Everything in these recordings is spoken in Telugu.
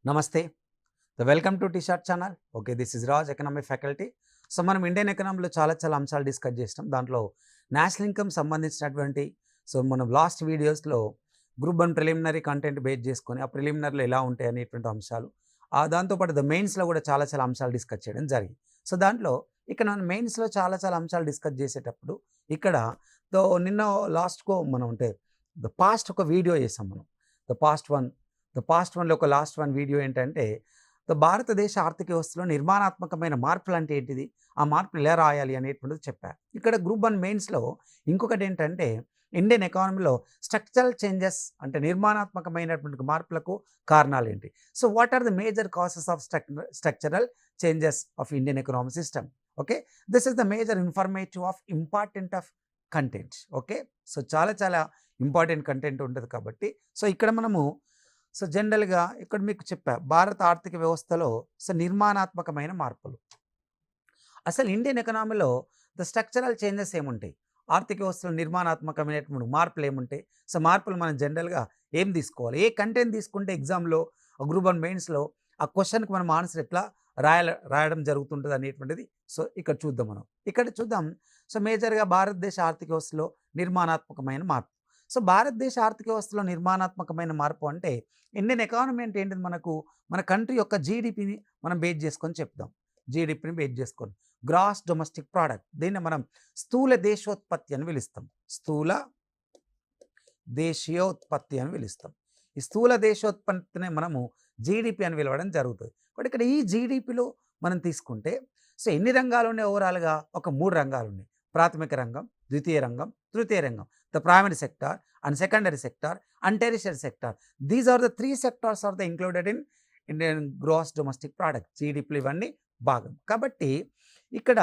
నమస్తే. Welcome to T short channel. Okay, this is Raj, economy faculty. So మనం ఇండియన్ ఎకనామీలో చాలా అంశాలు డిస్కస్ చేసినాం. దాంట్లో నేషనల్ ఇన్కమ్ సంబంధించినటువంటి మనం లాస్ట్ వీడియోస్లో గ్రూప్ 1 ప్రిలిమినరీ కంటెంట్ బేస్ చేసుకొని ఆ ప్రిలిమినరీలో ఎలా ఉంటాయి అనేటువంటి అంశాలు, దాంతోపాటు మెయిన్స్లో కూడా చాలా అంశాలు డిస్కస్ చేయడం జరిగింది. సో దాంట్లో ఇక్కడ మనం మెయిన్స్లో చాలా అంశాలు డిస్కస్ చేసేటప్పుడు ఇక్కడ నిన్న లాస్ట్కో మనం అంటే పాస్ట్ ఒక వీడియో చేసాం మనం. ద పాస్ట్ వన్లో ఒక లాస్ట్ వన్ వీడియో ఏంటంటే భారతదేశ ఆర్థిక వ్యవస్థలో నిర్మాణాత్మకమైన మార్పులు అంటే ఏంటిది, ఆ మార్పులు ఎలా రాయాలి అనేటువంటిది చెప్పారు. ఇక్కడ గ్రూప్ 1 మెయిన్స్లో ఇంకొకటి ఏంటంటే ఇండియన్ ఎకానమీలో స్ట్రక్చరల్ చేంజెస్ అంటే నిర్మాణాత్మకమైనటువంటి మార్పులకు కారణాలు ఏంటి. So what are the major causes of structural changes of Indian economic system. Okay, this is the major informative of important of content. Okay, so చాలా ఇంపార్టెంట్ కంటెంట్ ఉంటుంది కాబట్టి ఇక్కడ మనము జనరల్గా ఇక్కడ మీకు చెప్పా భారత ఆర్థిక వ్యవస్థలో నిర్మాణాత్మకమైన మార్పులు. అసలు ఇండియన్ ఎకనామీలో స్ట్రక్చరల్ చేంజెస్ ఏముంటాయి, ఆర్థిక వ్యవస్థలో నిర్మాణాత్మకమైనటువంటి మార్పులు ఏముంటాయి. మార్పులు మనం జనరల్గా ఏం తీసుకోవాలి, ఏ కంటెంట్ తీసుకుంటే ఎగ్జామ్లో గ్రూప్ 1 మెయిన్స్లో ఆ క్వశ్చన్కి మనం ఆన్సర్ ఎట్లా రాయడం జరుగుతుంటుంది అనేటువంటిది ఇక్కడ చూద్దాం. ఇక్కడ చూద్దాం. మేజర్గా భారతదేశ ఆర్థిక వ్యవస్థలో నిర్మాణాత్మకమైన మార్పు. భారతదేశ ఆర్థిక వ్యవస్థలో నిర్మాణాత్మకమైన మార్పు అంటే ఇండియన్ ఎకానమీ అంటే ఏంటిది, మన కంట్రీ యొక్క జీడిపిని మనం బేస్ చేసుకొని చెప్దాం. జీడిపిని బేస్ చేసుకొని గ్రాస్ డొమెస్టిక్ ప్రోడక్ట్, దీన్ని మనం స్థూల దేశోత్పత్తి అని పిలుస్తాం. స్థూల దేశీయోత్పత్తి అని పిలుస్తాం. ఈ స్థూల దేశోత్పత్తిని మనము జీడిపి అని పిలవడం జరుగుతుంది. బట్ ఇక్కడ ఈ జీడిపిలో మనం తీసుకుంటే ఎన్ని రంగాలు ఉన్నాయి, ఓవరాల్గా ఒక 3 రంగాలు ఉన్నాయి. ప్రాథమిక రంగం, ద్వితీయ రంగం, తృతీయ రంగం. The primary sector and secondary sector and tertiary sector. These are the 3 sectors are the included in Indian gross domestic product, జీడిపిలు ఇవన్నీ భాగం. కాబట్టి ఇక్కడ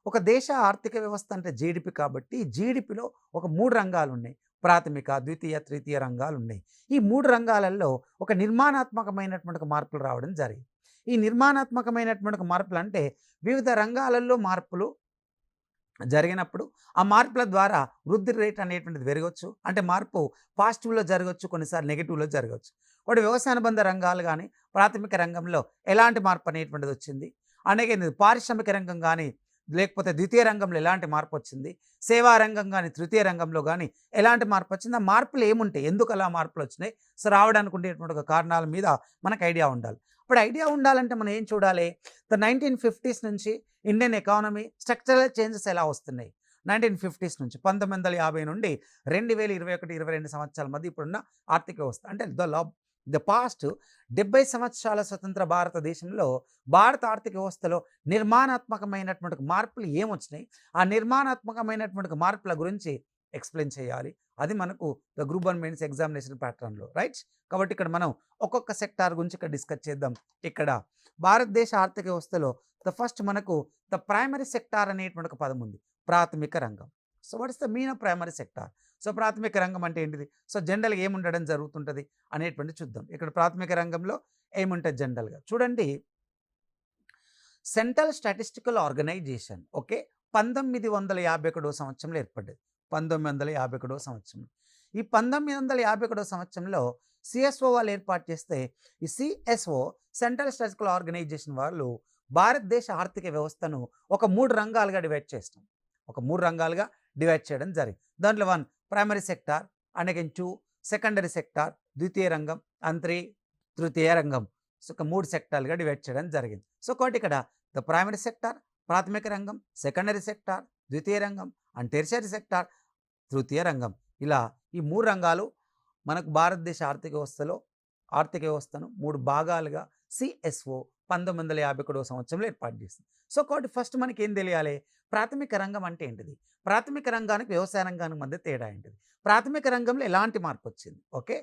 ఒక దేశ ఆర్థిక వ్యవస్థ అంటే జీడిపి, కాబట్టి జీడిపిలో ఒక 3 రంగాలు ఉన్నాయి. ప్రాథమిక, ద్వితీయ, తృతీయ రంగాలు ఉన్నాయి. ఈ 3 రంగాలలో ఒక నిర్మాణాత్మకమైనటువంటి మార్పులు రావడం జరిగింది. ఈ నిర్మాణాత్మకమైనటువంటి మార్పులు అంటే వివిధ రంగాలలో మార్పులు జరిగినప్పుడు ఆ మార్పుల ద్వారా వృద్ధి రేట్ అనేటువంటిది పెరగవచ్చు. అంటే మార్పు పాజిటివ్లో జరగవచ్చు, కొన్నిసార్లు నెగిటివ్లో జరగవచ్చు. ఒకటి వ్యవసాయ అనుబంధ రంగాలు కానీ ప్రాథమిక రంగంలో ఎలాంటి మార్పు అనేటువంటిది వచ్చింది, అలాగే పారిశ్రామిక రంగం కానీ లేకపోతే ద్వితీయ రంగంలో ఎలాంటి మార్పు వచ్చింది, సేవా రంగం కానీ తృతీయ రంగంలో కానీ ఎలాంటి మార్పు వచ్చింది, ఆ మార్పులు ఏముంటాయి, ఎందుకు అలా మార్పులు వచ్చినాయి, రావడానికి ఉండేటువంటి ఒక కారణాల మీద మనకు ఐడియా ఉండాలి. ఇప్పుడు ఐడియా ఉండాలంటే మనం ఏం చూడాలి, 1950s నుంచి ఇండియన్ ఎకానమీ స్ట్రక్చరల్ చేంజెస్ ఎలా వస్తున్నాయి. 1950s నుంచి 1950 నుండి 2021-22 సంవత్సరాల మధ్య ఇప్పుడున్న ఆర్థిక వ్యవస్థ అంటే ద పాస్ట్ 70 సంవత్సరాల స్వతంత్ర భారతదేశంలో భారత ఆర్థిక వ్యవస్థలో నిర్మాణాత్మకమైనటువంటి మార్పులు ఏమొచ్చినాయి, ఆ నిర్మాణాత్మకమైనటువంటి మార్పుల గురించి ఎక్స్ప్లెయిన్ చేయాలి. అది మనకు ద గ్రూప్ 1 మెయిన్స్ ఎగ్జామినేషన్ ప్యాటర్న్లో, రైట్. కాబట్టి ఇక్కడ మనం ఒక్కొక్క సెక్టార్ గురించి ఇక్కడ డిస్కస్ చేద్దాం. ఇక్కడ భారతదేశ ఆర్థిక వ్యవస్థలో ఫస్ట్ మనకు ద ప్రైమరీ సెక్టార్ అనేటువంటి ఒక పదం ఉంది, ప్రాథమిక రంగం. What is the mean of primary sector. ప్రాథమిక రంగం అంటే ఏంటిది, జనరల్గా ఏముండడం జరుగుతుంటుంది అనేటువంటి చూద్దాం. ఇక్కడ ప్రాథమిక రంగంలో ఏముంటుంది జనరల్గా చూడండి. సెంట్రల్ స్టాటిస్టికల్ ఆర్గనైజేషన్, ఓకే, 1951 సంవత్సరంలో ఏర్పడ్డది. 1951 సంవత్సరం. ఈ 1951 సంవత్సరంలో సిఎస్ఓ వాళ్ళు ఏర్పాటు చేస్తే ఈ సిఎస్ఓ సెంట్రల్ స్టాటిస్టికల్ ఆర్గనైజేషన్ వాళ్ళు భారతదేశ ఆర్థిక వ్యవస్థను ఒక 3 రంగాలుగా డివైడ్ చేస్తాం. ఒక 3 రంగాలుగా డివైడ్ చేయడం జరిగింది. దాంట్లో 1 primary sector, and again 2 secondary sector, ద్వితీయ రంగం, అండ్ 3 తృతీయ రంగం. ఒక 3 సెక్టార్లుగా డివైడ్ చేయడం జరిగింది. ఒకటి ఇక్కడ ద ప్రైమరీ సెక్టార్, ప్రాథమిక రంగం, సెకండరీ సెక్టార్, ద్వితీయ రంగం, అండ్ టెరిషరీ సెక్టార్, తృతీయ రంగం. ఇలా ఈ 3 రంగాలు మనకు భారతదేశ ఆర్థిక వ్యవస్థను 3 భాగాలుగా సిఎస్ఓ 1951 సంవత్సరంలో ఏర్పాటు చేసింది. కాబట్టి ఫస్ట్ మనకి ఏం తెలియాలి, ప్రాథమిక రంగం అంటే ఏంటిది, ప్రాథమిక రంగానికి వ్యవసాయ రంగానికి మధ్య తేడా ఏంటిది, ప్రాథమిక రంగంలో ఎలాంటి మార్పు వచ్చింది, ఓకే.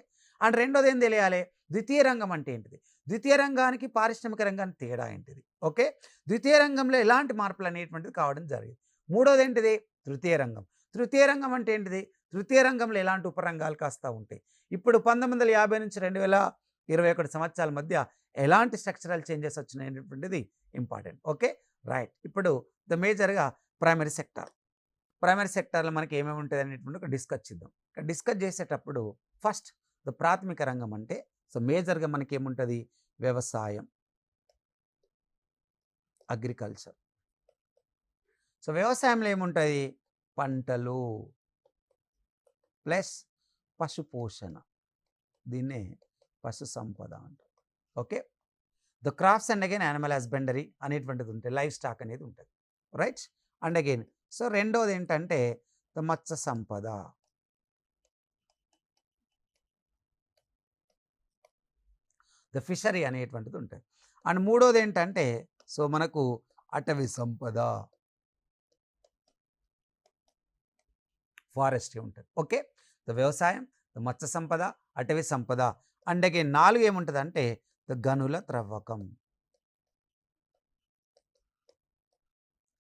అండ్ రెండోది ఏం తెలియాలి, ద్వితీయ రంగం అంటే ఏంటిది, ద్వితీయ రంగానికి పారిశ్రామిక రంగానికి తేడా ఏంటిది, ఓకే. ద్వితీయ రంగంలో ఎలాంటి మార్పులు అనేటువంటిది కావడం జరిగింది. మూడోది ఏంటిది, తృతీయ రంగం. తృతీయ రంగం అంటే ఏంటిది, తృతీయ రంగంలో ఎలాంటి ఉపరంగాలు కాస్తా ఉంటాయి. ఇప్పుడు 1950 నుంచి 2021 సంవత్సరాల మధ్య ఎలాంటి స్ట్రక్చరల్ చేంజెస్ వచ్చినాయి అనేటువంటిది ఇంపార్టెంట్, ఓకే, రైట్. ఇప్పుడు ద మేజర్గా ప్రైమరీ సెక్టార్లో మనకి ఏమేమి ఉంటుంది అనేటువంటి ఒక డిస్కస్ చేద్దాం. డిస్కస్ చేసేటప్పుడు ఫస్ట్ ద ప్రాథమిక రంగం అంటే మేజర్గా మనకి ఏముంటుంది, వ్యవసాయం, అగ్రికల్చర్. సో వ్యవసాయంలో ఏముంటుంది? పంటలు ప్లస్ పశుపోషణ, దీన్నే పశు సంపద అంటారు. Okay, the crops and again animal husbandry అనేటువంటిది ఉంటుంది, లైఫ్ స్టాక్ అనేది ఉంటుంది, రైట్. అండ్ అగైన్ సో రెండోది ఏంటంటే the Matsya Sampada, the fishery అనేటువంటిది ఉంటుంది. అండ్ మూడోది ఏంటంటే సో మనకు అటవీ సంపద, ఫారెస్ట్రీ ఉంటుంది. ఓకే, ద వ్యవసాయం, ద మత్స్య సంపద, అటవీ సంపద. అండ్ అగైన్ 4 ఏముంటుంది అంటే ద గనుల త్రవ్వకం,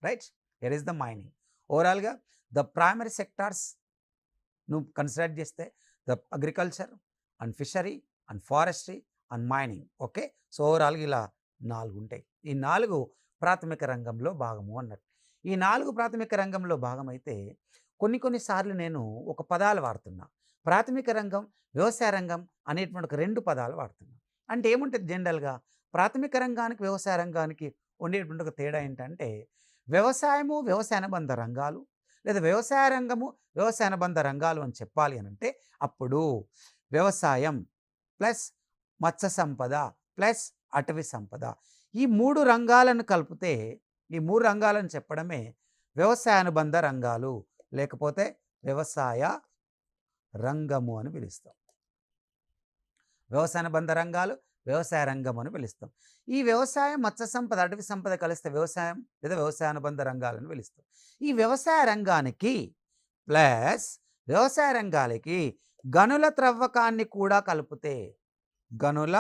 right. Here is the mining. ఓవరాల్గా ద ప్రైమరీ సెక్టార్స్ నువ్వు కన్సిడర్ చేస్తే the agriculture and fishery and forestry and mining. Okay, so ఓవరాల్గా ఇలా 4 ఉంటాయి. ఈ 4 ప్రాథమిక రంగంలో భాగము అన్నట్టు. ఈ 4 ప్రాథమిక రంగంలో భాగమైతే కొన్నిసార్లు నేను ఒక పదాలు వాడుతున్నా, ప్రాథమిక రంగం, వ్యవసాయ రంగం అనేటువంటి ఒక 2 పదాలు వాడుతున్నా. అంటే ఏముంటుంది జనరల్గా ప్రాథమిక రంగానికి వ్యవసాయ రంగానికి ఉండేటువంటి ఒక తేడా ఏంటంటే వ్యవసాయము వ్యవసాయ అనుబంధ రంగాలు, లేదా వ్యవసాయ రంగము వ్యవసాయ అనుబంధ రంగాలు అని చెప్పాలి అని అంటే అప్పుడు వ్యవసాయం ప్లస్ మత్స్య సంపద ప్లస్ అటవీ సంపద, ఈ 3 రంగాలను కలిపితే, ఈ 3 రంగాలను చెప్పడమే వ్యవసాయ అనుబంధ రంగాలు, లేకపోతే వ్యవసాయ రంగము అని పిలుస్తాం. వ్యవసాయ అనుబంధ రంగాలు, వ్యవసాయ రంగం అని పిలుస్తాం. ఈ వ్యవసాయం, మత్స్య సంపద, అటవీ సంపద కలిస్తే వ్యవసాయం లేదా వ్యవసాయ అనుబంధ రంగాలను పిలుస్తాం. ఈ వ్యవసాయ రంగానికి ప్లస్ వ్యవసాయ రంగాలకి గనుల త్రవ్వకాన్ని కూడా కలిపితే గనుల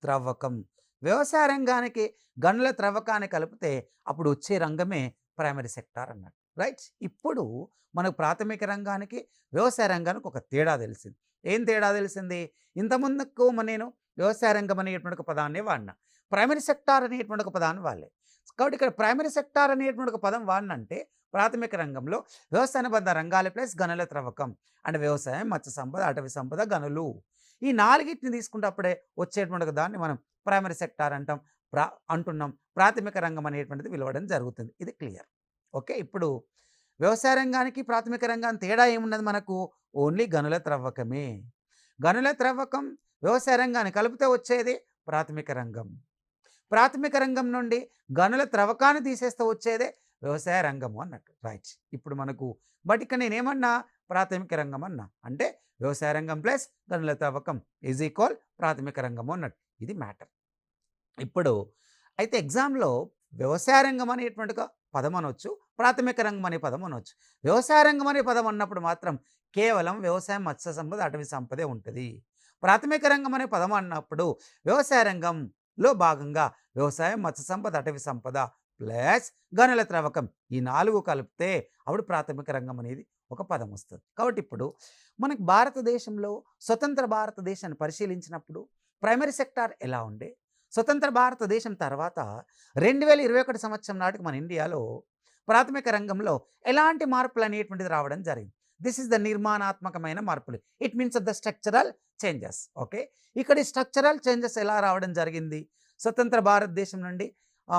త్రవ్వకం, వ్యవసాయ రంగానికి గనుల త్రవ్వకాన్ని కలిపితే అప్పుడు వచ్చే రంగమే ప్రైమరీ సెక్టార్ అన్నట్టు, రైట్. ఇప్పుడు మనకు ప్రాథమిక రంగానికి వ్యవసాయ రంగానికి ఒక తేడా తెలిసింది. ఏం తేడా తెలిసింది? ఇంతకుముందుకు నేను వ్యవసాయ రంగం అనేటువంటి ఒక పదాన్ని వాడినా, ప్రైమరీ సెక్టార్ అనేటువంటి ఒక పదాన్ని వాడలే. కాబట్టి ఇక్కడ ప్రైమరీ సెక్టార్ అనేటువంటి ఒక పదం వాడినంటే ప్రాథమిక రంగంలో వ్యవసాయ అనుబంధ రంగాలు ప్లస్ గనుల త్రవ్వకం అంటే వ్యవసాయం, మత్స్య సంపద, అటవీ సంపద, గనులు, ఈ 4టిని తీసుకుంటే వచ్చేటువంటి దాన్ని మనం ప్రైమరీ సెక్టార్ అంటున్నాం. ప్రాథమిక రంగం అనేటువంటిది పిలవడం జరుగుతుంది. ఇది క్లియర్. ఓకే, ఇప్పుడు వ్యవసాయ రంగానికి ప్రాథమిక రంగానికి తేడా ఏమున్నది? మనకు ఓన్లీ గనుల త్రవ్వకమే. గనుల త్రవ్వకం వ్యవసాయ రంగాన్ని కలిపితే వచ్చేది ప్రాథమిక రంగం. ప్రాథమిక రంగం నుండి గనుల త్రవ్వకాన్ని తీసేస్తే వచ్చేదే వ్యవసాయ రంగము అన్నట్టు, రైట్. ఇప్పుడు మనకు బట్ ఇక్కడ నేనేమన్నా ప్రాథమిక రంగం అన్నా అంటే వ్యవసాయ రంగం ప్లస్ గనుల త్రవ్వకం ఈజ్ ఈక్వల్ ప్రాథమిక రంగము అన్నట్టు, ఇది మ్యాటర్. ఇప్పుడు అయితే ఎగ్జామ్లో వ్యవసాయ రంగం అనేటువంటి ఒక పదం అనొచ్చు, ప్రాథమిక రంగం అనే పదం అనొచ్చు. వ్యవసాయ రంగం అనే పదం అన్నప్పుడు మాత్రం కేవలం వ్యవసాయం, మత్స్య సంపద, అటవీ సంపదే ఉంటుంది. ప్రాథమిక రంగం అనే పదం అన్నప్పుడు వ్యవసాయ రంగంలో భాగంగా వ్యవసాయం, మత్స్య సంపద, అటవీ సంపద ప్లస్ గనుల త్రవ్వకం, ఈ 4 కలిపితే అప్పుడు ప్రాథమిక రంగం అనేది ఒక పదం వస్తుంది. కాబట్టి ఇప్పుడు మనకు భారతదేశంలో స్వతంత్ర భారతదేశాన్ని పరిశీలించినప్పుడు ప్రైమరీ సెక్టార్ ఎలా ఉండే, స్వతంత్ర భారతదేశం తర్వాత 2021 సంవత్సరం నాటికి మన ఇండియాలో ప్రాథమిక రంగంలో ఎలాంటి మార్పులు అనేటువంటిది రావడం జరిగింది. దిస్ ఇస్ ద నిర్మాణాత్మకమైన మార్పులు, it means the structural changes. Okay, ఇక్కడ ఈ స్ట్రక్చరల్ చేంజెస్ ఎలా రావడం జరిగింది? స్వతంత్ర భారతదేశం నుండి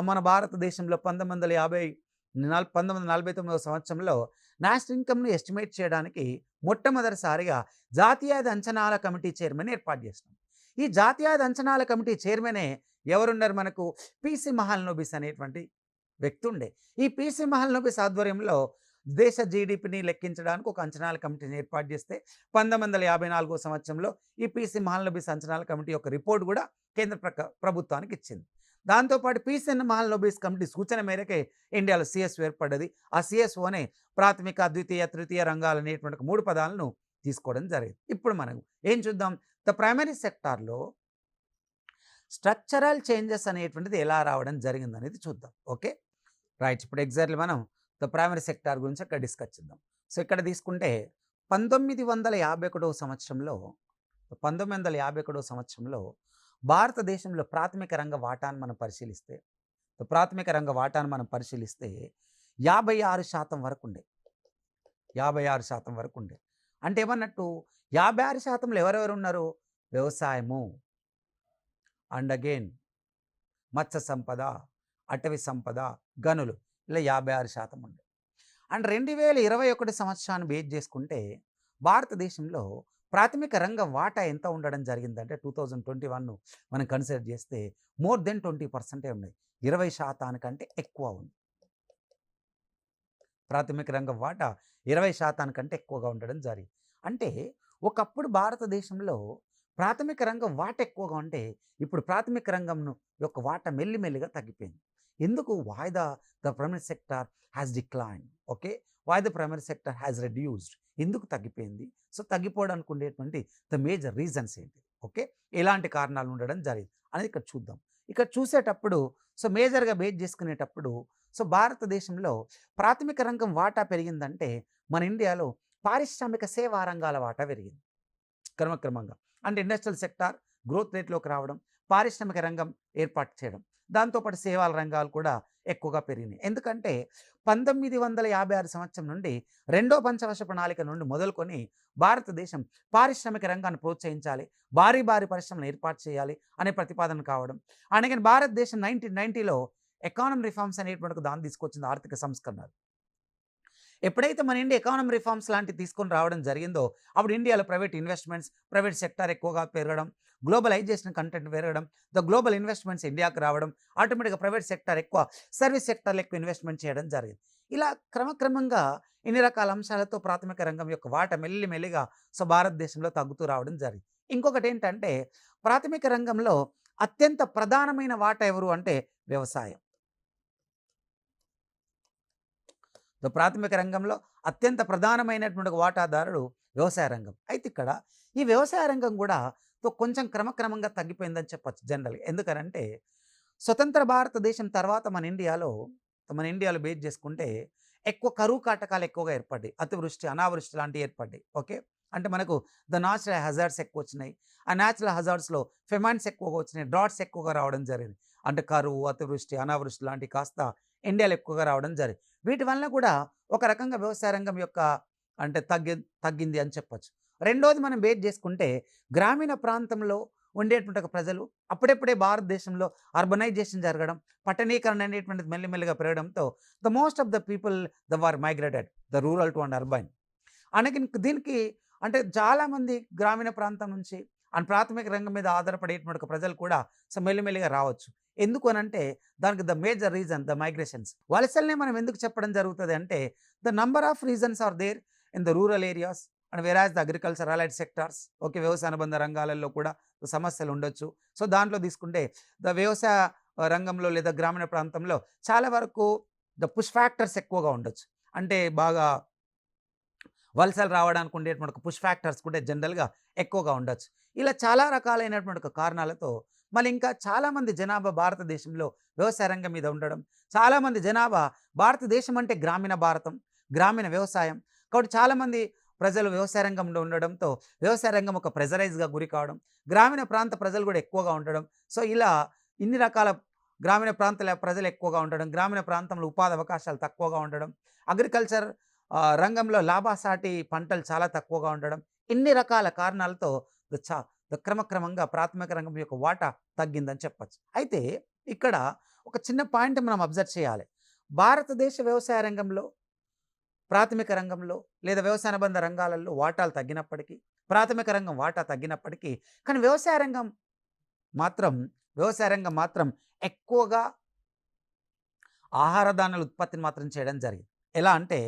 మన భారతదేశంలో 1949 సంవత్సరంలో నేషనల్ ఇన్కమ్ను ఎస్టిమేట్ చేయడానికి మొట్టమొదటిసారిగా జాతీయాది అంచనాల కమిటీ చైర్మన్ ఏర్పాటు చేసినాం. ఈ జాతీయాది అంచనాల కమిటీ చైర్మనే ఎవరున్నారు? మనకు పిసి మహల్నోబిస్ అనేటువంటి వ్యక్తి ఉండే. ఈ పిసి మహల్నోబిస్ ఆధ్వర్యంలో దేశ జీడిపిని లెక్కించడానికి ఒక అంచనాల కమిటీని ఏర్పాటు చేస్తే 1954 సంవత్సరంలో ఈ పిసి మహల్నోబిస్ అంచనాల కమిటీ యొక్క రిపోర్ట్ కూడా కేంద్ర ప్రభుత్వానికి ఇచ్చింది. దాంతోపాటు పిసి మహల్నోబిస్ కమిటీ సూచన మేరకే ఇండియాలో సిఎస్ఓ ఏర్పడ్డది. ఆ సిఎస్ఓనే ప్రాథమిక, ద్వితీయ, తృతీయ రంగాలు అనేటువంటి 3 పదాలను తీసుకోవడం జరిగింది. ఇప్పుడు మనం ఏం చూద్దాం? ద ప్రైమరీ సెక్టార్లో స్ట్రక్చరల్ చేంజెస్ అనేటువంటిది ఎలా రావడం జరిగింది అనేది చూద్దాం. Okay, right. ఇప్పుడు ఎగ్జాక్ట్లీ మనం ద ప్రైమరీ సెక్టార్ గురించి అక్కడ డిస్కస్ చేద్దాం. సో ఇక్కడ తీసుకుంటే 1951 సంవత్సరంలో భారతదేశంలో ప్రాథమిక రంగ వాటాను మనం పరిశీలిస్తే 56% వరకు ఉండే. 56% వరకు ఉండే అంటే ఏమన్నట్టు 56%లో ఎవరెవరు ఉన్నారు? వ్యవసాయము అండ్ అగైన్ మత్స్య సంపద, అటవీ సంపద, గనులు ఇలా 56% ఉండే. అండ్ 2021 సంవత్సరాన్ని బేస్ చేసుకుంటే భారతదేశంలో ప్రాథమిక రంగ వాటా ఎంత ఉండడం జరిగిందంటే 2021 మనం కన్సిడర్ చేస్తే మోర్ దెన్ 20% ఉన్నాయి. 20% కంటే ఎక్కువ ఉంది. ప్రాథమిక రంగ వాటా 20% కంటే ఎక్కువగా ఉండడం జరిగింది. అంటే ఒకప్పుడు భారతదేశంలో ప్రాథమిక రంగం వాటా ఎక్కువగా ఉంటే ఇప్పుడు ప్రాథమిక రంగం యొక్క వాటా మెల్లిమెల్లిగా తగ్గిపోయింది. ఎందుకు? Why the primary sector has decline. Okay, why the primary sector has reduced. ఎందుకు తగ్గిపోయింది? సో తగ్గిపోవడానికి ఉండేటువంటి ద మేజర్ రీజన్స్ ఏంటి? ఓకే, ఎలాంటి కారణాలు ఉండడం జరిగింది అనేది ఇక్కడ చూద్దాం. ఇక్కడ చూసేటప్పుడు సో మేజర్గా బేస్ చేసుకునేటప్పుడు సో భారతదేశంలో ప్రాథమిక రంగం వాటా పెరిగిందంటే మన ఇండియాలో పారిశ్రామిక సేవా రంగాల వాటా పెరిగింది క్రమక్రమంగా. అంటే ఇండస్ట్రియల్ సెక్టార్ గ్రోత్ రేట్లోకి రావడం, పారిశ్రామిక రంగం ఏర్పాటు చేయడం, దాంతోపాటు సేవల రంగాలు కూడా ఎక్కువగా పెరిగినాయి. ఎందుకంటే 1956 సంవత్సరం నుండి రెండో పంచవర్ష ప్రణాళిక నుండి మొదలుకొని భారతదేశం పారిశ్రామిక రంగాన్ని ప్రోత్సహించాలి, భారీ పరిశ్రమలు ఏర్పాటు చేయాలి అనే ప్రతిపాదన కావడం. అందుకని భారతదేశం 1990లో ఎకానమీ రిఫార్మ్స్ అనేటువంటి దాన్ని తీసుకొచ్చింది, ఆర్థిక సంస్కరణలు. ఎప్పుడైతే మన ఇండియా ఎకానమీ రిఫార్మ్స్ లాంటివి తీసుకొని రావడం జరిగిందో అప్పుడు ఇండియాలో ప్రైవేట్ ఇన్వెస్ట్మెంట్స్, ప్రైవేట్ సెక్టార్ ఎక్కువగా పెరగడం, గ్లోబలైజేషన్ కంటెంట్ పెరగడం, ద గ్లోబల్ ఇన్వెస్ట్మెంట్స్ ఇండియాకి రావడం, ఆటోమేటిక్గా ప్రైవేట్ సెక్టార్ ఎక్కువ, సర్వీస్ సెక్టార్లో ఎక్కువ ఇన్వెస్ట్మెంట్ చేయడం జరిగింది. ఇలా క్రమక్రమంగా ఇన్ని రకాల అంశాలతో ప్రాథమిక రంగం యొక్క వాటా మెల్లిమెల్లిగా సో భారతదేశంలో తగ్గుతూ రావడం జరిగింది. ఇంకొకటి ఏంటంటే ప్రాథమిక రంగంలో అత్యంత ప్రధానమైన వాటా ఎవరు అంటే వ్యవసాయం. ప్రాథమిక రంగంలో అత్యంత ప్రధానమైనటువంటి వాటాదారుడు వ్యవసాయ రంగం. అయితే ఇక్కడ ఈ వ్యవసాయ రంగం కూడా కొంచెం క్రమక్రమంగా తగ్గిపోయిందని చెప్పచ్చు జనరల్గా. ఎందుకనంటే స్వతంత్ర భారతదేశం తర్వాత మన ఇండియాలో బేస్ చేసుకుంటే ఎక్కువ కరువు కాటకాలు ఎక్కువగా ఏర్పడ్డాయి, అతివృష్టి అనావృష్టి లాంటివి ఏర్పడ్డాయి. ఓకే, అంటే మనకు ద న్యాచురల్ హజార్డ్స్ ఎక్కువ వచ్చినాయి. ఆ న్యాచురల్ హజార్డ్స్లో ఫెమైన్స్ ఎక్కువగా వచ్చినాయి, డ్రాట్స్ ఎక్కువగా రావడం జరిగింది. అంటే కరువు, అతివృష్టి, అనావృష్టి లాంటివి కాస్త ఇండియాలో ఎక్కువగా రావడం జరిగింది. వీటి వల్ల కూడా ఒక రకంగా వ్యవసాయ రంగం యొక్క అంటే తగ్గింది అని చెప్పచ్చు. రెండోది మనం బేస్ చేసుకుంటే గ్రామీణ ప్రాంతంలో ఉండేటువంటి ఒక ప్రజలు అప్పుడెప్పుడే భారతదేశంలో అర్బనైజేషన్ జరగడం, పట్టణీకరణ అనేటువంటిది మెల్లిమెల్లిగా పెరగడంతో the most of the people were migrated the rural to and urban. అనకి దీనికి అంటే చాలామంది గ్రామీణ ప్రాంతం నుంచి అండ్ ప్రాథమిక రంగం మీద ఆధారపడేటువంటి ప్రజలు కూడా సో మెల్లిమెల్లిగా రావచ్చు. ఎందుకు అనంటే దానికి the major reason the migrations. వలసల్నే మనం ఎందుకు చెప్పడం జరుగుతుంది అంటే the number of reasons are there in the rural areas and whereas the agriculture allied sectors. Okay, వ్యవసాయ అనుబంధ రంగాలలో కూడా సమస్యలు ఉండొచ్చు. సో దాంట్లో తీసుకుంటే ద వ్యవసాయ రంగంలో లేదా గ్రామీణ ప్రాంతంలో చాలా వరకు ద పుష్ ఫ్యాక్టర్స్ ఎక్కువగా ఉండొచ్చు. అంటే బాగా వలసలు రావడానికి ఉండేటువంటి పుష్ ఫ్యాక్టర్స్ కూడా జనరల్గా ఎక్కువగా ఉండొచ్చు. ఇలా చాలా రకాలైనటువంటి కారణాలతో మళ్ళీ ఇంకా చాలామంది జనాభా భారతదేశంలో వ్యవసాయ రంగం మీద ఉండడం, చాలామంది జనాభా భారతదేశం అంటే గ్రామీణ భారతం, గ్రామీణ వ్యవసాయం కాబట్టి చాలామంది ప్రజలు వ్యవసాయ రంగంలో ఉండడంతో వ్యవసాయ రంగం ఒక ప్రెజరైజ్గా గురి కావడం, గ్రామీణ ప్రాంత ప్రజలు కూడా ఎక్కువగా ఉండడం. సో ఇలా ఇన్ని రకాల గ్రామీణ ప్రాంతాల ప్రజలు ఎక్కువగా ఉండడం, గ్రామీణ ప్రాంతంలో ఉపాధి అవకాశాలు తక్కువగా ఉండడం, అగ్రికల్చర్ రంగంలో లాభసాటి పంటలు చాలా తక్కువగా ఉండడం, ఇన్ని రకాల కారణాలతో క్రమక్రమంగా ప్రాథమిక రంగం యొక్క వాటా తగ్గిందని చెప్పచ్చు. అయితే ఇక్కడ ఒక చిన్న పాయింట్ మనం అబ్జర్వ్ చేయాలి. భారతదేశ వ్యవసాయ రంగంలో, ప్రాథమిక రంగంలో లేదా వ్యవసాయ అనుబంధ రంగాలలో వాటాలు తగ్గినప్పటికీ, ప్రాథమిక రంగం వాటా తగ్గినప్పటికీ కానీ వ్యవసాయ రంగం మాత్రం ఎక్కువగా ఆహార ధాన్యాల ఉత్పత్తిని మాత్రం చేయడం జరిగింది. ఎలా అంటే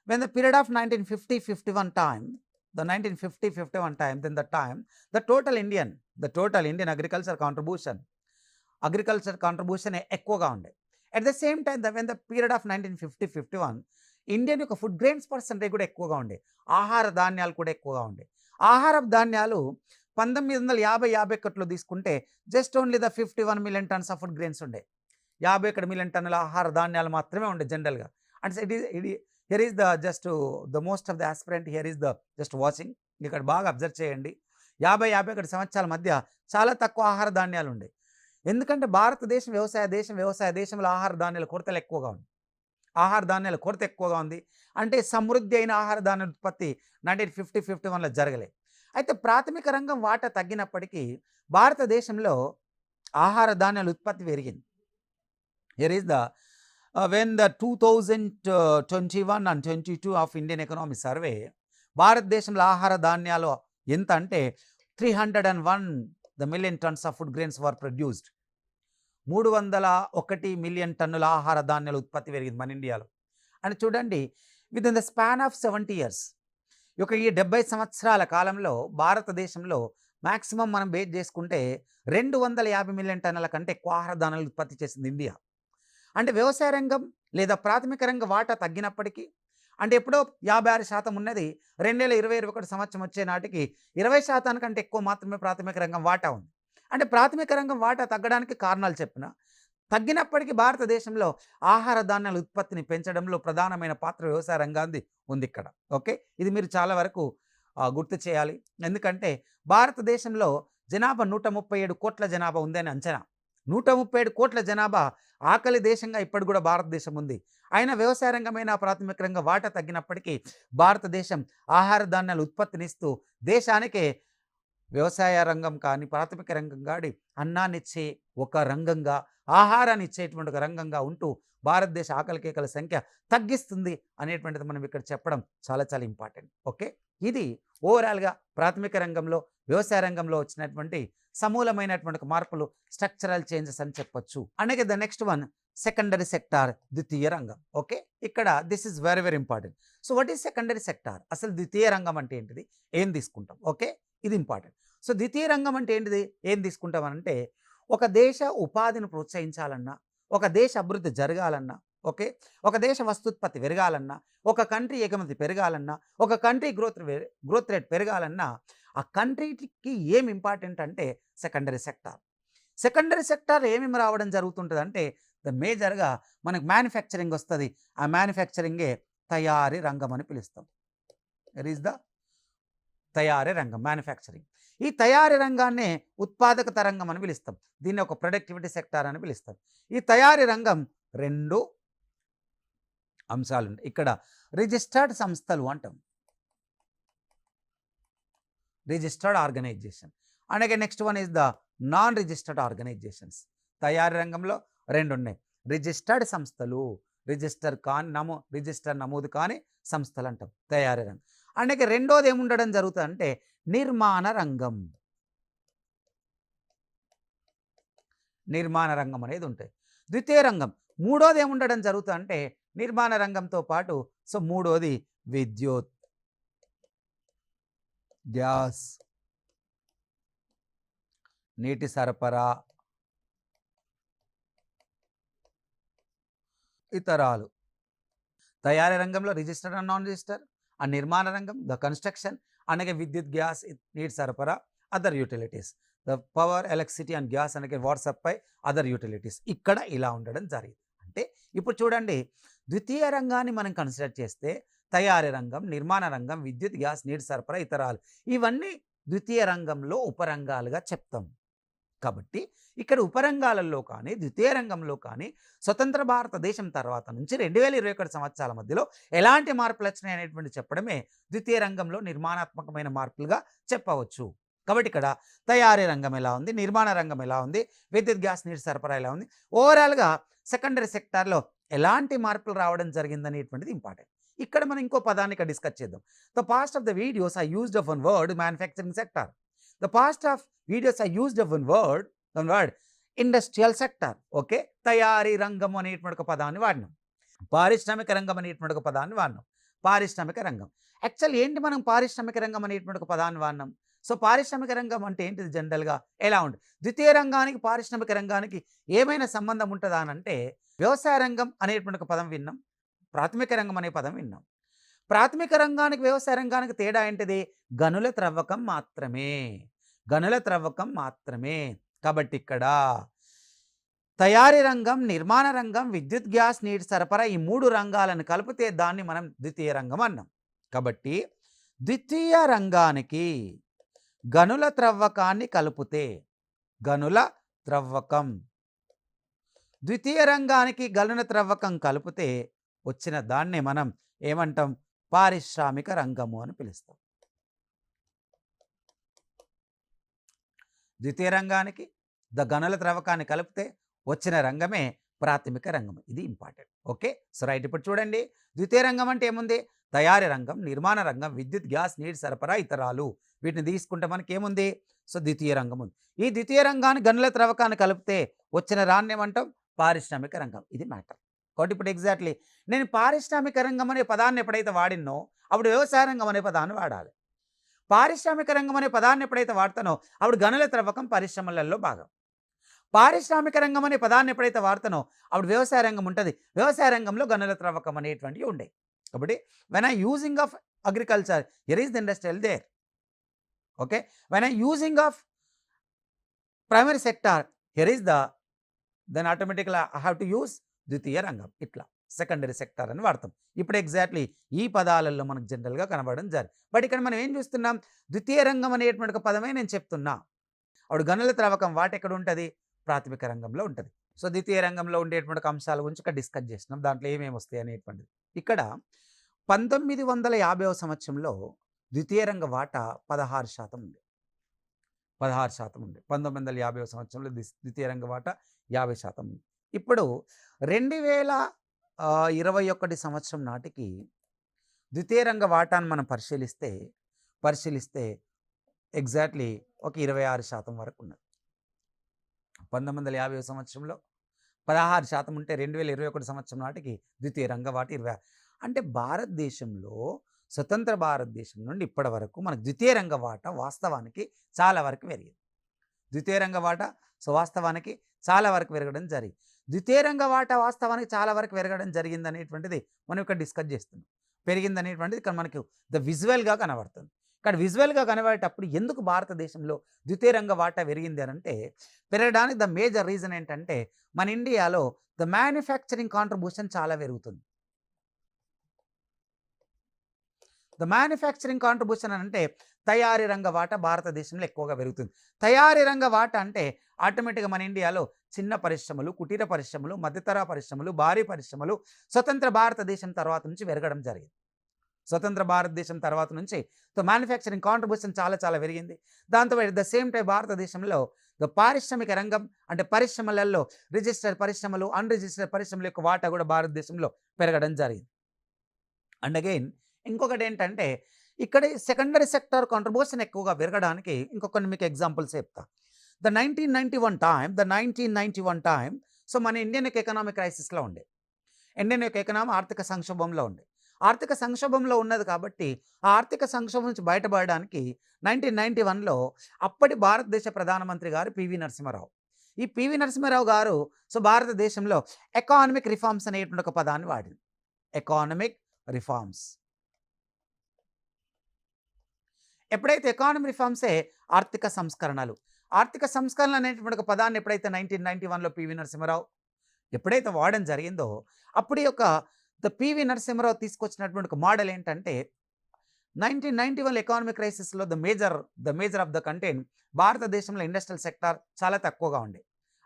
when the period of 1950-51 time, the 1950-51 time, then the total Indian agriculture contribution ఎక్కువగా ఉండే. At the same time, when the period of 1950-51, Indian యొక్క ఫుడ్ గ్రెయిన్స్ పర్సెంటేజ్ కూడా ఎక్కువగా ఉండే, ఆహార ధాన్యాలు కూడా ఎక్కువగా ఉండే. ఆహార ధాన్యాలు 1950-51లో తీసుకుంటే just only the 51 million tons of food grains ఉండే. 51 మిలియన్ టన్నుల ఆహార ధాన్యాలు మాత్రమే ఉండే జనరల్గా. అంటే here is the most of the aspirant here is the just watching. ఇక్కడ బాగా అబ్జర్వ్ చేయండి. 50-51 సంవత్సరాల మధ్య చాలా తక్కువ ఆహార ధాన్యాలు ఉండే. ఎందుకంటే భారతదేశం వ్యవసాయ దేశంలో ఆహార ధాన్యాల కొరతలు ఎక్కువగా ఉంది. ఆహార ధాన్యాల కొరత ఎక్కువగా ఉంది. అంటే సమృద్ధి అయిన ఆహార ధాన్యాల ఉత్పత్తి 1950-51లో జరగలేదు. అయితే ప్రాథమిక రంగం వాటా తగ్గినప్పటికీ భారతదేశంలో ఆహార ధాన్యాల ఉత్పత్తి పెరిగింది. Here is the when the 2021 and 22 of Indian Economic Survey, భారతదేశంలో ఆహార ధాన్యాలు ఎంత అంటే 301 the million tons of food grains were produced. 301 million టన్నుల ఆహార ధాన్యాల ఉత్పత్తి పెరిగింది మన ఇండియాలో. అని చూడండి, with in the span of 70 years, ఈ 70 సంవత్సరాల కాలంలో భారతదేశంలో మ్యాక్సిమం మనం బేస్ చేసుకుంటే 250 మిలియన్ టన్నుల కంటే ఎక్కువ ఆహార ధాన్యాలు ఉత్పత్తి చేసింది ఇండియా. అంటే వ్యవసాయ రంగం లేదా ప్రాథమిక రంగ వాటా తగ్గినప్పటికీ, అంటే ఎప్పుడో 56% ఉన్నది 2021 సంవత్సరం వచ్చే నాటికి 20% కంటే ఎక్కువ మాత్రమే ప్రాథమిక రంగం వాటా ఉంది. అంటే ప్రాథమిక రంగం వాటా తగ్గడానికి కారణాలు చెప్పిన, తగ్గినప్పటికీ భారతదేశంలో ఆహార ధాన్యాల ఉత్పత్తిని పెంచడంలో ప్రధానమైన పాత్ర వ్యవసాయ రంగాన్ని ఉంది ఇక్కడ. ఓకే, ఇది మీరు చాలా వరకు గుర్తు చేయాలి. ఎందుకంటే భారతదేశంలో జనాభా 137 కోట్ల జనాభా ఉందని అంచనా. 137 కోట్ల జనాభా ఆకలి దేశంగా ఇప్పటి కూడా భారతదేశం ఉంది. అయినా వ్యవసాయ రంగమైన ప్రాథమిక రంగ వాటా తగ్గినప్పటికీ భారతదేశం ఆహార ధాన్యాల ఉత్పత్తినిస్తూ దేశానికే వ్యవసాయ రంగం కానీ ప్రాథమిక రంగం కానీ అన్నాన్నిచ్చే ఒక రంగంగా, ఆహారాన్ని ఇచ్చేటువంటి ఒక రంగంగా ఉంటూ భారతదేశ ఆకలి కేకల సంఖ్య తగ్గిస్తుంది అనేటువంటిది మనం ఇక్కడ చెప్పడం చాలా చాలా ఇంపార్టెంట్. ఓకే, ఇది ఓవరాల్గా ప్రాథమిక రంగంలో వ్యవసాయ రంగంలో వచ్చినటువంటి సమూలమైనటువంటి మార్పులు, స్ట్రక్చరల్ చేంజెస్ అని చెప్పొచ్చు. అలాగే the next one secondary sector, ద్వితీయ రంగం. ఓకే, ఇక్కడ this is very very important. So what is secondary sector? అసలు ద్వితీయ రంగం అంటే ఏంటిది, ఏం తీసుకుంటాం? ఓకే, ఇది ఇంపార్టెంట్. సో ద్వితీయ రంగం అంటే ఏంటిది, ఏం తీసుకుంటాం అంటే, ఒక దేశ ఉపాధిని ప్రోత్సహించాలన్నా, ఒక దేశ అభివృద్ధి జరగాలన్నా, ఓకే, ఒక దేశ వస్తుత్పత్తి పెరగాలన్నా, ఒక కంట్రీ ఎగుమతి పెరగాలన్నా, ఒక కంట్రీ గ్రోత్ రేట్ పెరగాలన్నా, ఆ కంట్రీకి ఏం ఇంపార్టెంట్ అంటే సెకండరీ సెక్టార్. సెకండరీ సెక్టార్ ఏమేమి రావడం జరుగుతుంటుంది అంటే, మేజర్గా మనకు మ్యానుఫ్యాక్చరింగ్ వస్తుంది. ఆ మ్యానుఫ్యాక్చరింగే తయారీ రంగం అని పిలుస్తాం. ఇట్ ఈస్ ద తయారీ రంగం, మ్యానుఫ్యాక్చరింగ్. ఈ తయారీ రంగాన్నే ఉత్పాదకత రంగం అని పిలుస్తాం. దీన్ని ఒక ప్రొడక్టివిటీ సెక్టార్ అని పిలుస్తాం. ఈ తయారీ రంగం 2 అంశాలు ఉంటాయి. ఇక్కడ రిజిస్టర్డ్ సంస్థలు అంటాం, రిజిస్టర్డ్ ఆర్గనైజేషన్. అలాగే next one is the non registered organisations. తయారీ రంగంలో 2 ఉన్నాయి, రిజిస్టర్డ్ సంస్థలు, రిజిస్టర్ నమోదు కాని సంస్థలు అంటాం తయారీ రంగం. అలాగే రెండోది ఏముండడం జరుగుతుంది అంటే నిర్మాణ రంగం. నిర్మాణ రంగం అనేది ఉంటుంది. ద్వితీయ రంగం మూడోది ఏముండడం జరుగుతుంది అంటే నిర్మాణ రంగంతో పాటు సో మూడోది విద్యుత్, గ్యాస్, నీటి సరఫరా, ఇతరాలు. తయారీ రంగంలో రిజిస్టర్ అండ్ నాన్ రిజిస్టర్, ఆ నిర్మాణ రంగం ద కన్స్ట్రక్షన్, అలాగే విద్యుత్, గ్యాస్, నీటి సరఫరా, other utilities, the power, electricity and gas, అలాగే వాటర్ సప్లై, అదర్ యూటిలిటీస్. ఇక్కడ ఇలా ఉండడం జరిగింది. అంటే ఇప్పుడు చూడండి, ద్వితీయ రంగాన్ని మనం కన్సిడర్ చేస్తే తయారీ రంగం, నిర్మాణ రంగం, విద్యుత్, గ్యాస్, నీటి సరఫరా, ఇతరాలు, ఇవన్నీ ద్వితీయ రంగంలో ఉపరంగాలుగా చెప్తాం. కాబట్టి ఇక్కడ ఉపరంగాలలో కానీ ద్వితీయ రంగంలో కానీ స్వతంత్ర భారతదేశం తర్వాత నుంచి 2021 సంవత్సరాల మధ్యలో ఎలాంటి మార్పులు వచ్చినాయి అనేటువంటి చెప్పడమే ద్వితీయ రంగంలో నిర్మాణాత్మకమైన మార్పులుగా చెప్పవచ్చు. కాబట్టి ఇక్కడ తయారీ రంగం ఎలా ఉంది, నిర్మాణ రంగం ఎలా ఉంది, విద్యుత్, గ్యాస్, నీటి సరఫరా ఎలా ఉంది, ఓవరాల్గా సెకండరీ సెక్టార్లో ఎలాంటి మార్పులు రావడం జరిగిందనేటువంటిది ఇంపార్టెంట్. ఇక్కడ మనం ఇంకో పదాన్ని ఇక్కడ డిస్కస్ చేద్దాం. The past of the videos I used of one word manufacturing sector. The past of videos I used of one word industrial sector. Okay, తయారీ రంగం అనేటువంటి ఒక పదాన్ని వాడినాం. పారిశ్రామిక రంగం అనేటువంటి ఒక పదాన్ని వాడినాం. పారిశ్రామిక రంగం యాక్చువల్ ఏంటి, మనం పారిశ్రామిక రంగం అనేటువంటి ఒక పదాన్ని వాడినాం. సో పారిశ్రామిక రంగం అంటే ఏంటిది, జనరల్గా ఎలా ఉంటుంది? ద్వితీయ రంగానికి పారిశ్రామిక రంగానికి ఏమైనా సంబంధం ఉంటుందా అని అంటే, వ్యవసాయ రంగం అనేటువంటి ఒక పదం విన్నాం, ప్రాథమిక రంగం అనే పదం విన్నాం. ప్రాథమిక రంగానికి వ్యవసాయ రంగానికి తేడా ఏంటిది? గనుల త్రవ్వకం మాత్రమే, గనుల త్రవ్వకం మాత్రమే. కాబట్టి ఇక్కడ తయారీ రంగం, నిర్మాణ రంగం, విద్యుత్, గ్యాస్, నీటి సరఫరా, ఈ 3 రంగాలను కలిపితే దాన్ని మనం ద్వితీయ రంగం అన్నాం. కాబట్టి ద్వితీయ రంగానికి గనుల త్రవ్వకాన్ని కలిపితే, గనుల త్రవ్వకం, ద్వితీయ రంగానికి గనుల త్రవ్వకం కలిపితే వచ్చిన దాన్నే మనం ఏమంటాం? పారిశ్రామిక రంగము అని పిలుస్తాం. ద్వితీయ రంగానికి ద గనుల త్రవ్వకాన్ని కలిపితే వచ్చిన రంగమే ప్రాథమిక రంగం. ఇది ఇంపార్టెంట్. ఓకే. So right. ఇప్పుడు చూడండి, ద్వితీయ రంగం అంటే ఏముంది? తయారీ రంగం, నిర్మాణ రంగం, విద్యుత్, గ్యాస్, నీటి సరఫరా, ఇతరాలు. వీటిని తీసుకుంటే మనకి ఏముంది? సో ద్వితీయ రంగం ఉంది. ఈ ద్వితీయ రంగాన్ని గనుల త్రవ్వకాన్ని కలిపితే వచ్చిన రాన్ని ఏమంటాం? పారిశ్రామిక రంగం. ఇది మ్యాటర్. కాబట్టి ఇప్పుడు ఎగ్జాక్ట్లీ నేను పారిశ్రామిక రంగం అనే పదాన్ని ఎప్పుడైతే వాడినో అప్పుడు వ్యవసాయ రంగం అనే పదాన్ని వాడాలి. పారిశ్రామిక రంగం అనే పదాన్ని ఎప్పుడైతే వాడతానో అప్పుడు గనుల త్రవ్వకం పరిశ్రమలలో భాగం. పారిశ్రామిక రంగం అనే పదాన్ని ఎప్పుడైతే వాడతానో అప్పుడు వ్యవసాయ రంగం ఉంటుంది. వ్యవసాయ రంగంలో గనుల త్రవ్వకం అనేటువంటివి ఉండే. కాబట్టి when I using of agriculture, here is the industrial there. Okay. When I using of primary sector, here is then ఆటోమేటిక్గా ఐ హ్యావ్ టు యూస్ ద్వితీయ రంగం. ఇట్లా సెకండరీ సెక్టార్ అని వాడతాం. ఇప్పుడు ఎగ్జాక్ట్లీ ఈ పదాలలో మనకు జనరల్గా కనబడడం జరిగింది. బట్ ఇక్కడ మనం ఏం చూస్తున్నాం? ద్వితీయ రంగం అనేటువంటి ఒక పదమే నేను చెప్తున్నా. అప్పుడు గనుల త్రవ్వకం వాటి ఎక్కడ ఉంటుంది? ప్రాథమిక రంగంలో ఉంటుంది. సో ద్వితీయ రంగంలో ఉండేటువంటి అంశాల గురించి ఇక్కడ డిస్కస్ చేసినాం. దాంట్లో ఏమేమి వస్తాయి అనేటువంటిది. ఇక్కడ 1950వ సంవత్సరంలో ద్వితీయ రంగ వాటా 16% ఉంది. 16% ఉంది. 1950వ సంవత్సరంలో ద్వితీయ రంగ వాటా 50% ఉంది. ఇప్పుడు 2021 సంవత్సరం నాటికి ద్వితీయ రంగ వాటాను మనం పరిశీలిస్తే ఎగ్జాక్ట్లీ ఒక 26% వరకు ఉన్నది. 1950వ సంవత్సరంలో 16% ఉంటే 2021 సంవత్సరం నాటికి ద్వితీయ రంగ వాటా 20. అంటే భారతదేశంలో స్వతంత్ర భారతదేశం నుండి ఇప్పటి వరకు మనకు ద్వితీయ రంగ వాటా వాస్తవానికి చాలా వరకు పెరిగింది. ద్వితీయ రంగ వాటా వాస్తవానికి చాలా వరకు పెరగడం జరిగింది. ద్వితీయ రంగ వాటా వాస్తవానికి చాలా వరకు పెరగడం జరిగింది అనేటువంటిది మనం ఇక్కడ డిస్కస్ చేస్తున్నాం. పెరిగింది అనేటువంటిది ఇక్కడ మనకు విజువల్గా కనబడుతుంది. ఇక్కడ విజువల్గా కనబడేటప్పుడు ఎందుకు భారతదేశంలో ద్వితీయ రంగ వాటా పెరిగింది అని అంటే, పెరగడానికి ద మేజర్ రీజన్ ఏంటంటే మన ఇండియాలో ద మ్యానుఫ్యాక్చరింగ్ కాంట్రిబ్యూషన్ చాలా పెరుగుతుంది. ద మ్యానుఫ్యాక్చరింగ్ కాంట్రిబ్యూషన్ అని అంటే తయారీ రంగ వాటా భారతదేశంలో ఎక్కువగా పెరుగుతుంది. తయారీ రంగ వాటా అంటే ఆటోమేటిక్గా మన ఇండియాలో చిన్న పరిశ్రమలు, కుటీర పరిశ్రమలు, మధ్యతర పరిశ్రమలు, భారీ పరిశ్రమలు స్వతంత్ర భారతదేశం తర్వాత నుంచి పెరగడం జరిగింది. స్వతంత్ర భారతదేశం తర్వాత నుంచి మ్యానుఫ్యాక్చరింగ్ కాంట్రిబ్యూషన్ చాలా చాలా పెరిగింది. దాంతో ఎట్ ద సేమ్ టైం భారతదేశంలో పారిశ్రామిక రంగం అంటే పరిశ్రమలలో రిజిస్టర్డ్ పరిశ్రమలు, అన్రిజిస్టర్డ్ పరిశ్రమల యొక్క వాటా కూడా భారతదేశంలో పెరగడం జరిగింది. అండ్ అగైన్ ఇంకొకటి ఏంటంటే ఇక్కడ సెకండరీ సెక్టార్ కాంట్రిబ్యూషన్ ఎక్కువగా పెరగడానికి ఇంకొకటి మీకు ఎగ్జాంపుల్స్ చెప్తా. ద 1991 టైం సో మన ఇండియన్ యొక్క ఎకనామిక్ క్రైసిస్లో ఉండే, ఇండియన్ యొక్క ఎకనామీ ఆర్థిక సంక్షోభంలో ఉండే. ఆర్థిక సంక్షోభంలో ఉన్నది కాబట్టి ఆ ఆర్థిక సంక్షోభం నుంచి బయటపడడానికి 1991లో అప్పటి భారతదేశ ప్రధానమంత్రి గారు పివి నరసింహారావు. ఈ పివి నరసింహారావు గారు భారతదేశంలో ఎకానమిక్ రిఫార్మ్స్ అనేటువంటి ఒక పదాన్ని వాడింది. Economic reforms. ఎప్పుడైతే ఎకానమీ రిఫార్మ్సే ఆర్థిక సంస్కరణలు అనేటువంటి ఒక పదాన్ని ఎప్పుడైతే 1991లో పివి నరసింహారావు ఎప్పుడైతే వాడడం జరిగిందో అప్పుడు యొక్క పివి నరసింహారావు తీసుకొచ్చినటువంటి ఒక మోడల్ ఏంటంటే 1991 ఎకానమిక్ క్రైసిస్లో the major of the content భారతదేశంలో ఇండస్ట్రియల్ సెక్టార్ చాలా తక్కువగా ఉండే.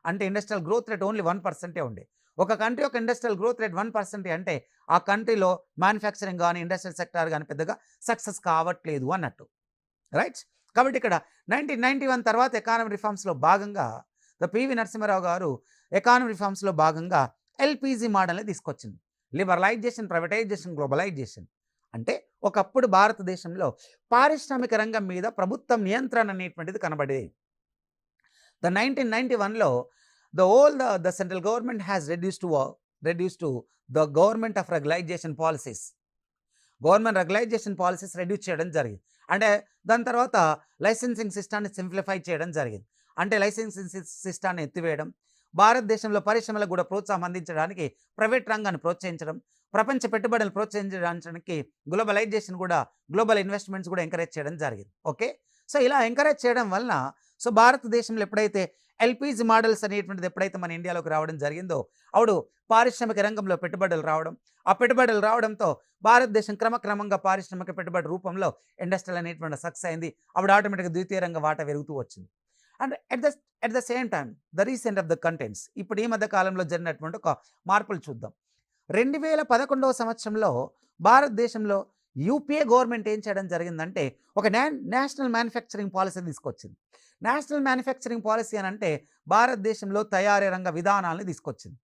అంటే ఇండస్ట్రియల్ గ్రోత్ రేట్ ఓన్లీ 1% ఉండే. ఒక కంట్రీ యొక్క ఇండస్ట్రియల్ గ్రోత్ రేట్ 1% అంటే ఆ కంట్రీలో మ్యానుఫ్యాక్చరింగ్ కానీ ఇండస్ట్రియల్ సెక్టార్ కానీ పెద్దగా సక్సెస్ కావట్లేదు అన్నట్టు. రైట్. కాబట్టి ఇక్కడ 1991 తర్వాత ఎకానమీ రిఫార్మ్స్లో భాగంగా పివి నరసింహారావు గారు ఎకానమీ రిఫార్మ్స్లో భాగంగా ఎల్పిజి మోడల్ని తీసుకొచ్చింది. Liberalisation, privatisation, globalisation. అంటే ఒకప్పుడు భారతదేశంలో పారిశ్రామిక రంగం మీద ప్రభుత్వం నియంత్రణ అనేటువంటిది కనబడేది. 1991లో the central government has reduced to the government of regulation policies. Government regularisation policies reduce చేయడం జరిగింది. అంటే దాని తర్వాత లైసెన్సింగ్ సిస్టాన్ని సింప్లిఫై చేయడం జరిగింది. అంటే లైసెన్సింగ్ సిస్టాన్ని ఎత్తివేయడం, భారతదేశంలో పరిశ్రమలకు కూడా ప్రోత్సాహం అందించడానికి ప్రైవేట్ రంగాన్ని ప్రోత్సహించడం, ప్రపంచ పెట్టుబడులను ప్రోత్సహించడానికి గ్లోబల్ ఇన్వెస్ట్మెంట్స్ కూడా ఎంకరేజ్ చేయడం జరిగింది. ఓకే. సో ఇలా ఎంకరేజ్ చేయడం వలన భారతదేశంలో ఎప్పుడైతే ఎల్పిజి మోడల్స్ అనేటువంటిది ఎప్పుడైతే మన ఇండియాలోకి రావడం జరిగిందో అప్పుడు పారిశ్రామిక రంగంలో పెట్టుబడులు రావడం, ఆ పెట్టుబడులు రావడంతో భారతదేశం క్రమక్రమంగా పారిశ్రామిక పెట్టుబడి రూపంలో ఇండస్ట్రియల్ అనేటువంటి సక్సెస్ అయింది. అప్పుడు ఆటోమేటిక్గా ద్వితీయ రంగ వాటా పెరుగుతూ వచ్చింది. And at the same time the recent of the contents ఇప్పుడు ఈ మధ్య కాలంలో జరిగినటువంటి ఒక మార్పులు చూద్దాం. 2011వ సంవత్సరంలో భారతదేశంలో యూపీఏ గవర్నమెంట్ ఏం చేయడం జరిగిందంటే ఒక నేషనల్ మ్యానుఫ్యాక్చరింగ్ పాలసీ తీసుకొచ్చింది. నేషనల్ మ్యానుఫ్యాక్చరింగ్ పాలసీ అని అంటే భారతదేశంలో తయారీ రంగ విధానాలను తీసుకొచ్చింది.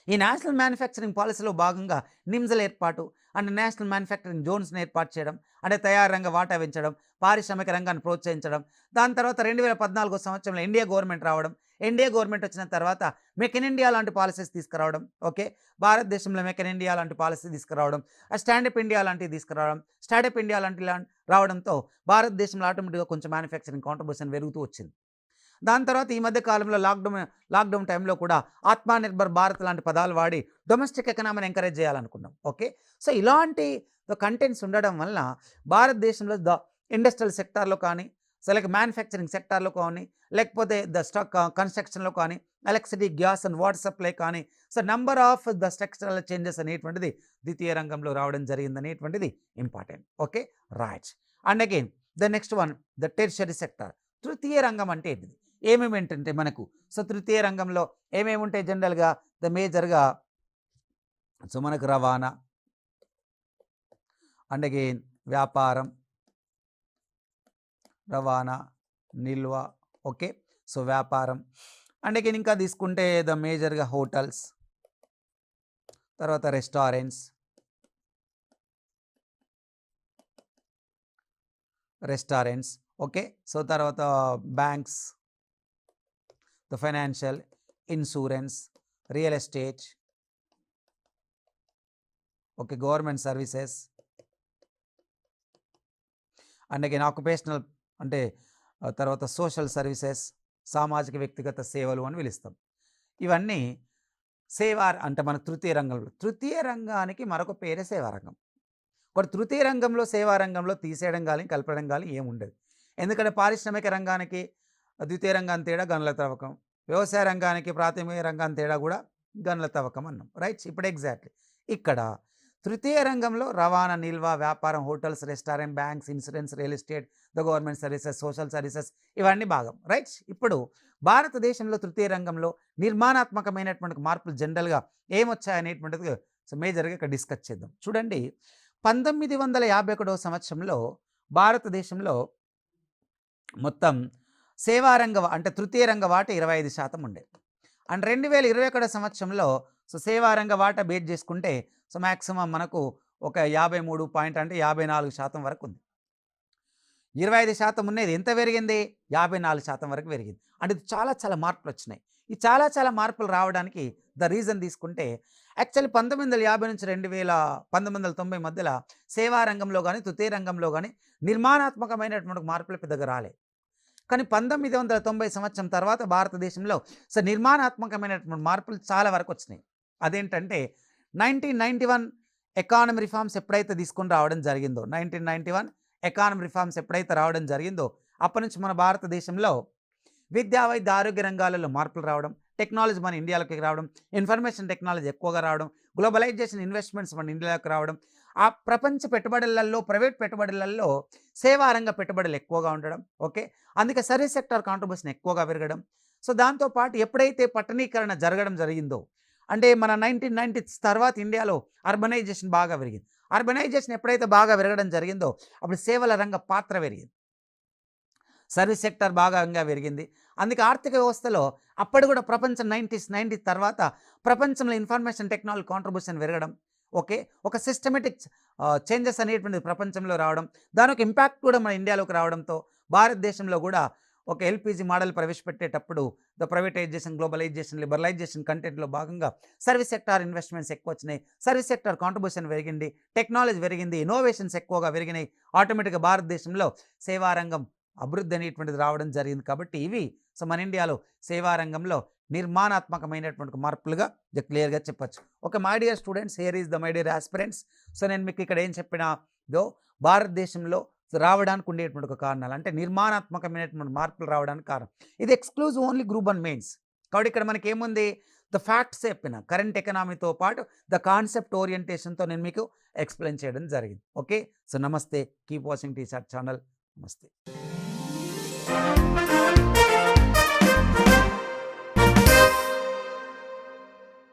ఈ నేషనల్ మ్యానుఫ్యాక్చరింగ్ పాలసీలో భాగంగా నిమ్స్ల ఏర్పాటు అండ్ నేషనల్ మ్యానుఫ్యాక్చరింగ్ జోన్స్ని ఏర్పాటు చేయడం, అంటే తయారీ రంగ వాటా పెంచడం, పారిశ్రామిక రంగాన్ని ప్రోత్సహించడం. దాని తర్వాత 2014 సంవత్సరంలో ఎన్డీఏ గవర్నమెంట్ రావడం. ఎన్డీఏ గవర్నమెంట్ వచ్చిన తర్వాత మేక్ ఇన్ ఇండియా లాంటి పాలసీస్ తీసుకురావడం. ఓకే, భారతదేశంలో మేక్ ఇన్ ఇండియా లాంటి పాలసీ తీసుకురావడం, స్టాండప్ ఇండియా లాంటివి తీసుకురావడం, స్టార్టప్ ఇండియా లాంటి రావడంతో భారతదేశంలో ఆటోమేటిక్గా కొంచెం మ్యానుఫ్యాక్చరింగ్ కాంట్రిబ్యూషన్ పెరుగుతూ వచ్చింది. దాని తర్వాత ఈ మధ్య కాలంలో లాక్డౌన్ టైంలో కూడా ఆత్మనిర్భర్ భారత్ లాంటి పదాలు వాడి డొమెస్టిక్ ఎకనామీని ఎంకరేజ్ చేయాలనుకున్నాం. ఓకే, సో ఇలాంటి కంటెంట్స్ ఉండడం వలన భారతదేశంలో ఇండస్ట్రియల్ సెక్టార్లో కానీ, సో లైక్ మ్యానుఫ్యాక్చరింగ్ సెక్టార్లో కానీ, లేకపోతే కన్స్ట్రక్షన్లో కానీ, electricity, gas and water supply కానీ, so number of structural changes అనేటువంటిది ద్వితీయ రంగంలో రావడం జరిగింది అనేటువంటిది important. Okay, right. And again the next one, the tertiary sector. తృతీయ రంగం అంటే ఏంటిది? ఏమేమి ఏంటంటే మనకు, సో తృతీయ రంగంలో ఏమేమి ఉంటాయి జనరల్గా? మేజర్గా సో మనకు రవాణా, అండ్ అగైన్ వ్యాపారం, రవాణా, నిల్వ. ఓకే, సో వ్యాపారం. అండ్ అగైన్ ఇంకా తీసుకుంటే మేజర్గా హోటల్స్, తర్వాత రెస్టారెంట్స్, ఓకే, సో తర్వాత banks, the financial, insurance, real estate, okay, government services, and again occupational అంటే తర్వాత సోషల్ సర్వీసెస్, సామాజిక వ్యక్తిగత సేవలు అని పిలుస్తాం. ఇవన్నీ సేవా అంటే మన తృతీయ రంగంలో. తృతీయ రంగానికి మరొక పేరే సేవారంగం. ఒకటి తృతీయ రంగంలో సేవారంగంలో తీసేయడం కానీ కలపడం కానీ ఏముండదు. ఎందుకంటే పారిశ్రామిక రంగానికి ద్వితీయ రంగాన్ని తేడా గనుల తవ్వకం, వ్యవసాయ రంగానికి ప్రాథమిక రంగాన్ని తేడా కూడా గనుల తవ్వకం అన్నాం. రైట్, ఇప్పుడు ఎగ్జాక్ట్లీ ఇక్కడ తృతీయ రంగంలో రవాణా, నిల్వ, వ్యాపారం, hotels, restaurant, banks, insurance, real estate, the government services, social services, ఇవన్నీ భాగం. రైట్, ఇప్పుడు భారతదేశంలో తృతీయ రంగంలో నిర్మాణాత్మకమైనటువంటి మార్పులు జనరల్గా ఏమొచ్చాయనేటువంటిది సో మేజర్గా ఇక్కడ డిస్కస్ చేద్దాం. చూడండి, 1951 సంవత్సరంలో భారతదేశంలో మొత్తం సేవారంగ అంటే తృతీయ రంగ వాటా 25% ఉండే. అండ్ 2021 సంవత్సరంలో సో సేవారంగ వాటా బేట్ చేసుకుంటే సో మ్యాక్సిమం మనకు ఒక 54% వరకు ఉంది. 25% ఉన్నది ఎంత పెరిగింది? 54% వరకు పెరిగింది. అంటే చాలా చాలా మార్పులు వచ్చినాయి. ఈ చాలా మార్పులు రావడానికి ద రీజన్ తీసుకుంటే యాక్చువల్లీ 1950 నుంచి 1990 మధ్యలో సేవారంగంలో కానీ తృతీయ రంగంలో కానీ నిర్మాణాత్మకమైనటువంటి మార్పులు పెద్దగా రాలే. కానీ 1990 సంవత్సరం తర్వాత భారతదేశంలో సో నిర్మాణాత్మకమైనటువంటి మార్పులు చాలా వరకు వచ్చినాయి. అదేంటంటే 1991 ఎకానమీ రిఫార్మ్స్ ఎప్పుడైతే తీసుకొని రావడం జరిగిందో, 1991 ఎకానమీ రిఫార్మ్స్ ఎప్పుడైతే రావడం జరిగిందో అప్పటి నుంచి మన భారతదేశంలో విద్యా, వైద్య, ఆరోగ్య రంగాలలో మార్పులు రావడం, టెక్నాలజీ మన ఇండియాలోకి రావడం, ఇన్ఫర్మేషన్ టెక్నాలజీ ఎక్కువగా రావడం, గ్లోబలైజేషన్ ఇన్వెస్ట్మెంట్స్ మన ఇండియాలోకి రావడం, ఆ ప్రపంచ పెట్టుబడులలో, ప్రైవేట్ పెట్టుబడులలో సేవారంగ పెట్టుబడులు ఎక్కువగా ఉండడం. ఓకే, అందుకే సర్వీస్ సెక్టార్ కాంట్రిబ్యూషన్ ఎక్కువగా పెరగడం. సో దాంతోపాటు ఎప్పుడైతే పట్టణీకరణ జరగడం జరిగిందో, అంటే మన 1990s తర్వాత ఇండియాలో అర్బనైజేషన్ బాగా పెరిగింది. అర్బనైజేషన్ ఎప్పుడైతే బాగా పెరగడం జరిగిందో అప్పుడు సేవల రంగ పాత్ర పెరిగింది, సర్వీస్ సెక్టర్ బాగా పెరిగింది. అందుకే ఆర్థిక వ్యవస్థలో అప్పుడు కూడా ప్రపంచం 90s తర్వాత ప్రపంచంలో ఇన్ఫర్మేషన్ టెక్నాలజీ కాంట్రిబ్యూషన్ పెరగడం. ఓకే, ఒక సిస్టమేటిక్ చేంజెస్ అనేటువంటిది ప్రపంచంలో రావడం, దాని ఒక ఇంపాక్ట్ కూడా మన ఇండియాలోకి రావడంతో భారతదేశంలో కూడా ఒక ఎల్పిజి మోడల్ ప్రవేశపెట్టేటప్పుడు ద ప్రైవేటైజేషన్, గ్లోబలైజేషన్, లిబరలైజేషన్ కంటెంట్లో భాగంగా సర్వీస్ సెక్టార్ ఇన్వెస్ట్మెంట్స్ ఎక్కువ వచ్చినాయి, సర్వీస్ సెక్టార్ కాంట్రిబ్యూషన్ పెరిగింది, టెక్నాలజీ పెరిగింది, ఇన్నోవేషన్స్ ఎక్కువగా పెరిగినాయి. ఆటోమేటిక్గా భారతదేశంలో సేవారంగం అభివృద్ధి అనేటువంటిది రావడం జరిగింది. కాబట్టి ఇవి సో మన ఇండియాలో సేవారంగంలో నిర్మాణాత్మకమైనటువంటి మార్పులుగా క్లియర్గా చెప్పచ్చు. Okay my dear students, here is the my dear aspirants. So నేను మీకు ఇక్కడ ఏం చెప్పినాదో భారతదేశంలో రావడానికి ఉండేటువంటి ఒక కారణాలు అంటే నిర్మాణాత్మకమైనటువంటి మార్పులు రావడానికి కారణం. ఇది ఎక్స్క్లూజివ్ ఓన్లీ గ్రూప్ 1 మెయిన్స్. కాబట్టి ఇక్కడ మనకి ఏముంది, ద ఫ్యాక్ట్స్ చెప్పిన కరెంట్ ఎకనామీతో పాటు ద కాన్సెప్ట్ ఓరియంటేషన్తో నేను మీకు ఎక్స్ప్లెయిన్ చేయడం జరిగింది. ఓకే, సో నమస్తే, కీప్ వాచింగ్ టీసాట్ ఛానల్. నమస్తే.